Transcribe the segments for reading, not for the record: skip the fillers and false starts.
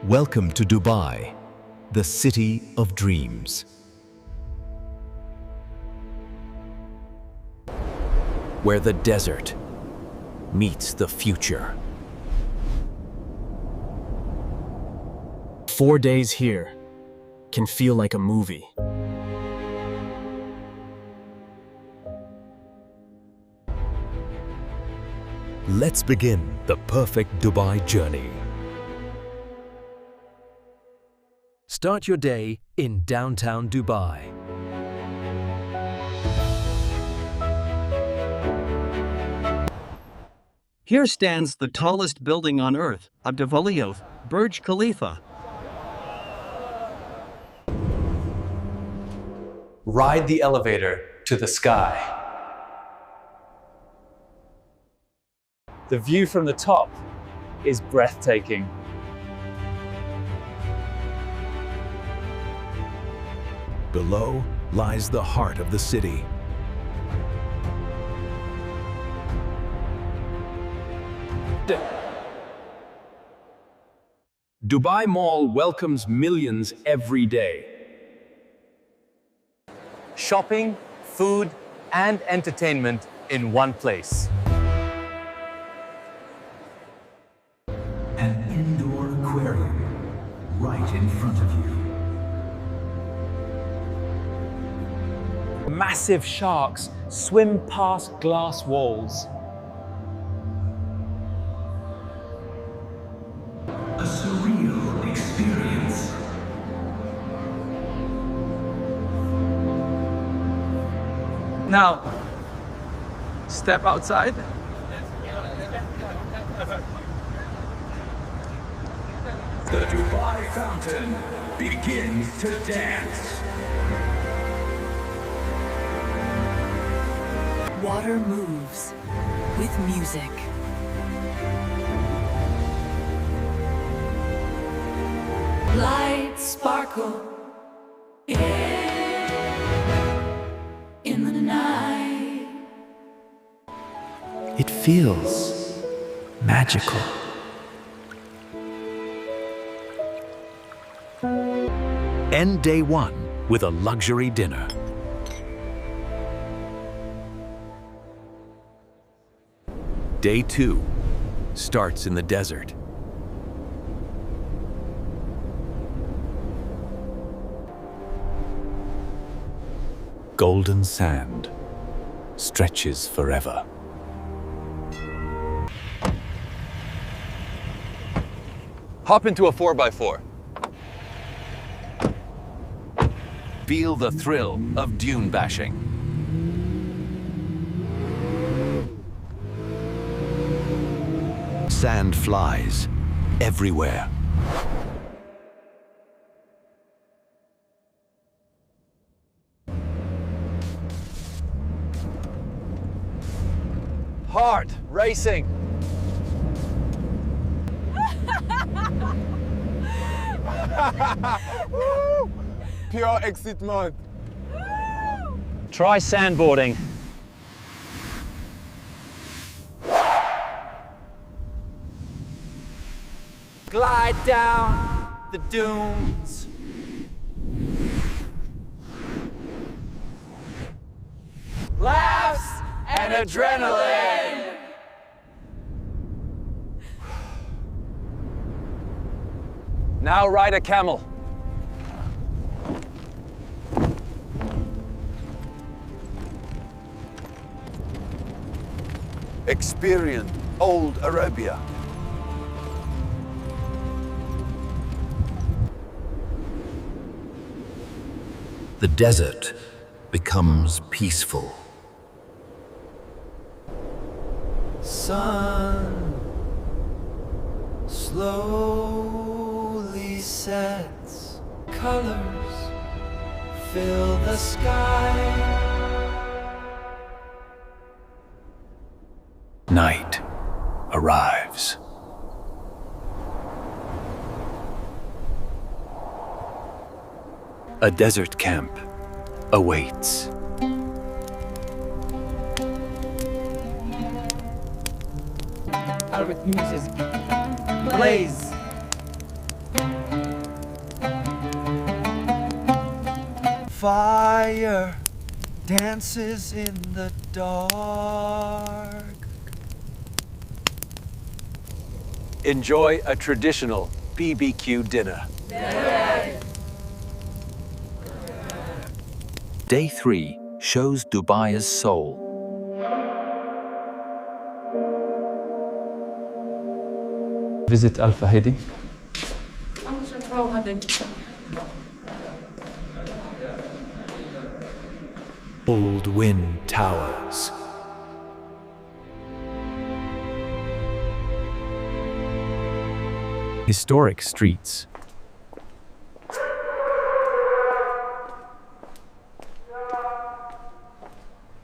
Welcome to Dubai, the city of dreams. Where the desert meets the future. 4 days here can feel like a movie. Let's begin the perfect Dubai journey. Start your day in downtown Dubai. Here stands the tallest building on earth, Burj Khalifa. Ride the elevator to the sky. The view from the top is breathtaking. Below lies the heart of the city. Dubai Mall welcomes millions every day. Shopping, food, and entertainment in one place. An indoor aquarium right in front of you. Massive sharks swim past glass walls. A surreal experience. Now, step outside. The Dubai fountain begins to dance. Water moves with music. Lights sparkle in the night. It feels magical. End day one with a luxury dinner. Day two starts in the desert. Golden sand stretches forever. Hop into a 4x4. Feel the thrill of dune bashing. Sand flies everywhere. Heart racing. Pure excitement. Try sandboarding. Glide down the dunes. Laughs and adrenaline. Now ride a camel. Experience old Arabia. The desert becomes peaceful. Sun slowly sets, colors fill the sky. Night arrives. A desert camp awaits. Arabic music. Blaze. Fire dances in the dark. Enjoy a traditional BBQ dinner. Day 3 shows Dubai's soul. Visit Al Fahidi. Old wind towers. Historic streets.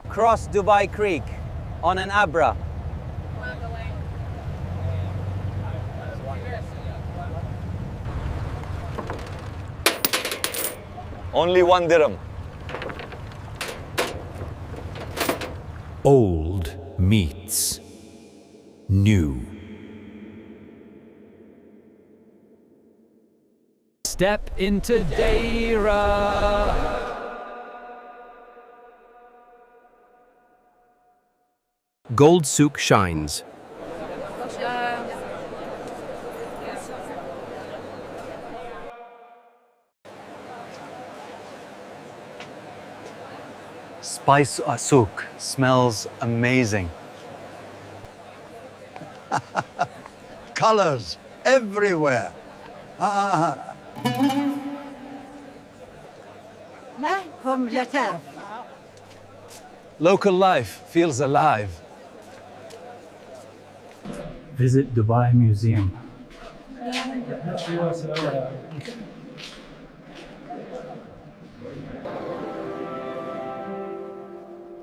Cross Dubai Creek on an Abra. Only 1 dirham. Old meets new. Step into Deira. Gold Souk shines. Spice Souk smells amazing. Colors everywhere. Local life feels alive. Visit Dubai Museum.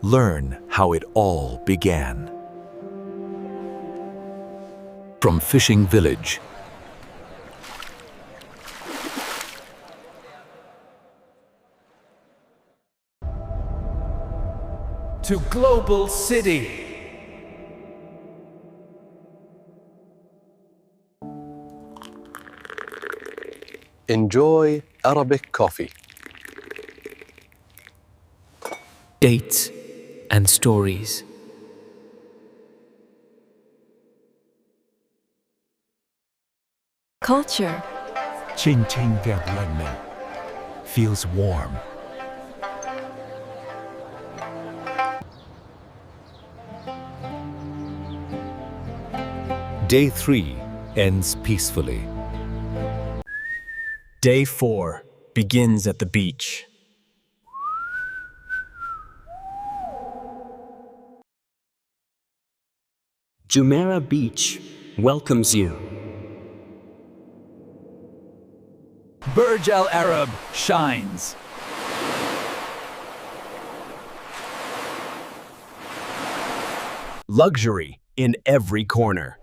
Learn how it all began. From fishing village to global city. Enjoy Arabic coffee. Dates and stories. Culture. Ching Ching Vietnam feels warm. Day 3 ends peacefully. Day 4 begins at the beach. Jumeirah Beach welcomes you. Burj Al Arab shines. Luxury in every corner.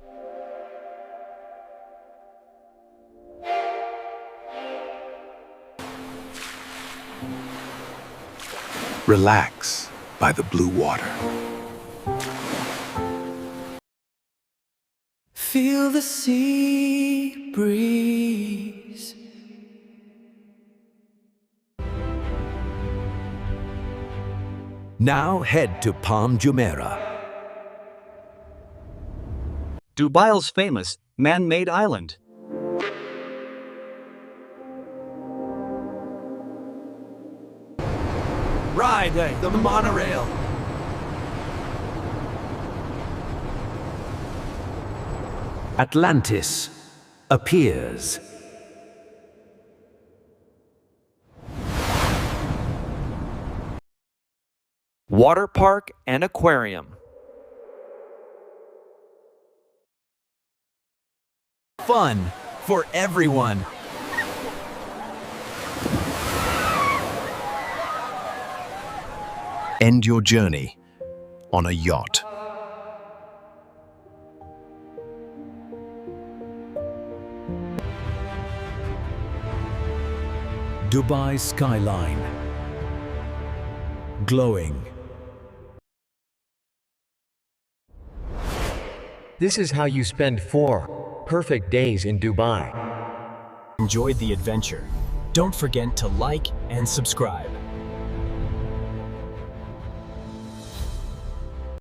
Relax by the blue water. Feel the sea breeze. Now head to Palm Jumeirah. Dubai's famous man-made island. Ride the monorail. Atlantis appears. Water park and aquarium. Fun for everyone. End your journey on a yacht. Dubai skyline. Glowing. This is how you spend 4 perfect days in Dubai. Enjoyed the adventure. Don't forget to like and subscribe.